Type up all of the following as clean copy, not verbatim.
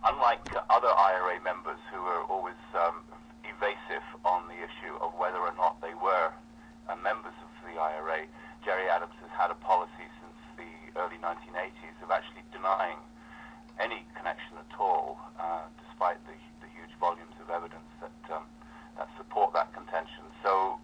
unlike other IRA members who are always evasive on the issue of whether or not they were members of the IRA, Gerry Adams has had a policy since the early 1980s of actually denying any connection at all, despite the huge volumes of evidence that support that contention. So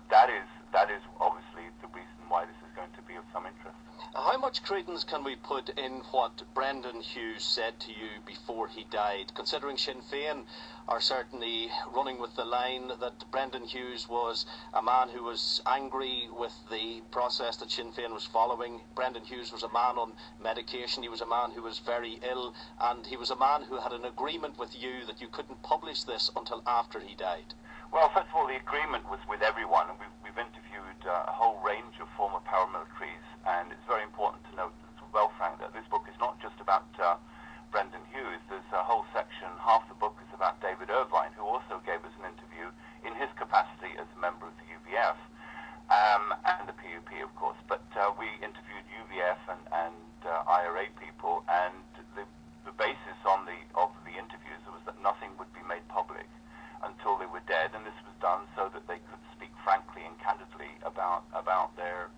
that is obviously the reason why this is going to be of some interest. How much credence can we put in what Brendan Hughes said to you before he died, considering Sinn Fein are certainly running with the line that Brendan Hughes was a man who was angry with the process that Sinn Fein was following. Brendan Hughes was a man on medication, he was a man who was very ill, and he was a man who had an agreement with you that you couldn't publish this until after he died. Well, first of all, the agreement was with everyone, and we've interviewed a whole range of former paramilitaries, and it's very important to note as well, Frank, that this book is not just about Brendan Hughes. There's a whole section, half the book is about David Irvine, who also gave us an interview in his capacity as a member of the UVF, and the PUP, of course. But we interviewed UVF and IRA people, and the basis of the interviews was that nothing would be made public until they were dead, and this was done so that they could speak frankly and candidly about their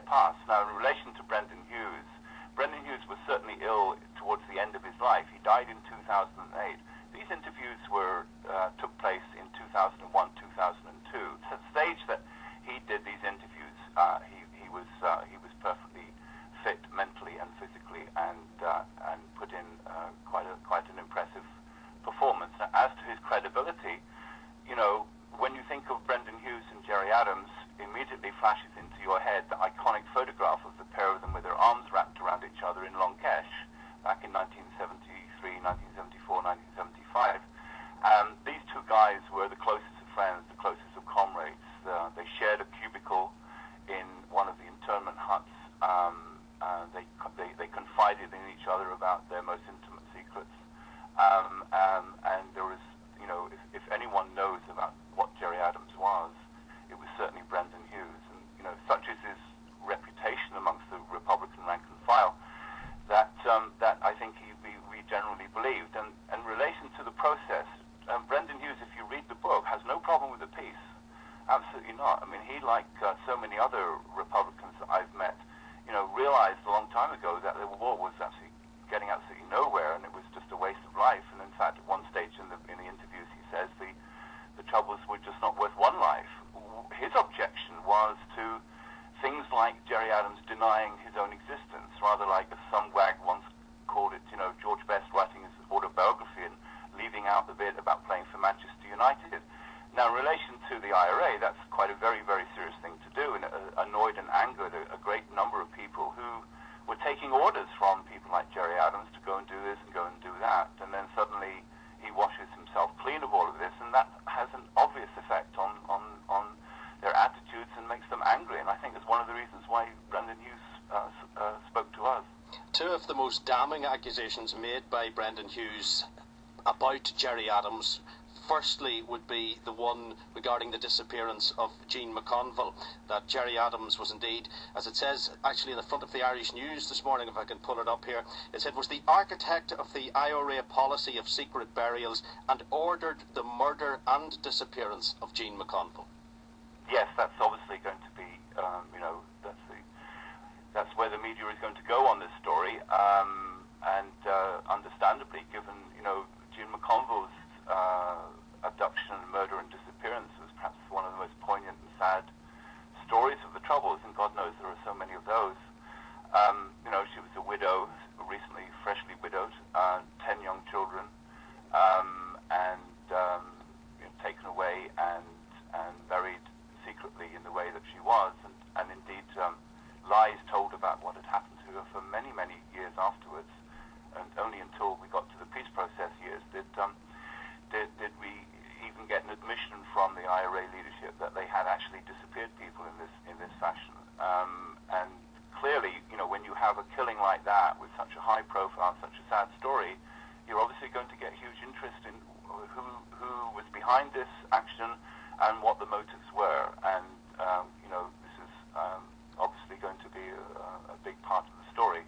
past. Now, in relation to Brendan Hughes was certainly ill towards the end of his life. He died in 2008. These interviews took place in 2001, 2002. At the stage that he did these interviews, he was perfectly fit mentally and physically, and put in quite an impressive performance. Now, as to his credibility, when you think of Brendan Hughes and Gerry Adams, immediately flashes into your head the iconic photograph of the pair of them with their arms wrapped around each other in Longkesh back in 1973, 1974, 1975. These two guys were the closest of friends, the closest of comrades. They shared a cubicle in one of the internment huts. They confided in each other about their most intimate secrets. And there was, if anyone knows about what Gerry Adams was, it was certainly Brendan Hughes. And, such is his reputation amongst the Republican rank and file that I think we generally believed. And in relation to the process, Brendan Hughes, if you read the book, has no problem with the peace. Absolutely not. I mean, he, like so many other Republicans that I've met, realized a long time ago that the war was actually getting absolutely nowhere, and it was just a waste of life. And in fact, at one stage in the interviews, he says the troubles were just not worth one life. His objection was to things like Gerry Adams denying his own existence, rather like, as some wag once called it, George Best writing his autobiography and leaving out the bit about playing for Manchester United. Now, in relation to the IRA, that's quite a very, very serious thing to do, and it annoyed and angered a great number of people who were taking orders from people like Gerry Adams to go and do this and go and do that, and then suddenly he washes himself clean of all of this, and that has an obvious effect on their attitudes and makes them angry, and I think it's one of the reasons why Brendan Hughes spoke to us. Two of the most damning accusations made by Brendan Hughes about Gerry Adams, firstly, would be the one regarding the disappearance of Jean McConville, that Gerry Adams was indeed, as it says actually in the front of the Irish News this morning, if I can pull it up here, it said was the architect of the IRA policy of secret burials and ordered the murder and disappearance of Jean McConville. Yes, that's obviously going to be, that's where the media is going to go on this story, and understandably, given, Jean McConville's abduction, murder and disappearance was perhaps one of the most poignant and sad stories of the Troubles, and God knows there are so many of those. She was a widow, recently freshly widowed, 10 young children, and taken away and buried secretly in the way that she was, and indeed lies told about what had happened to her for many, many years afterwards, and only until we got to the peace process years did we even get an admission from the IRA leadership that they had actually disappeared people in this fashion. And clearly, when you have a killing like that with such a high profile, such a sad story, you're obviously going to get huge interest in who was behind this action and what the motives were. And this is obviously going to be a big part of the story.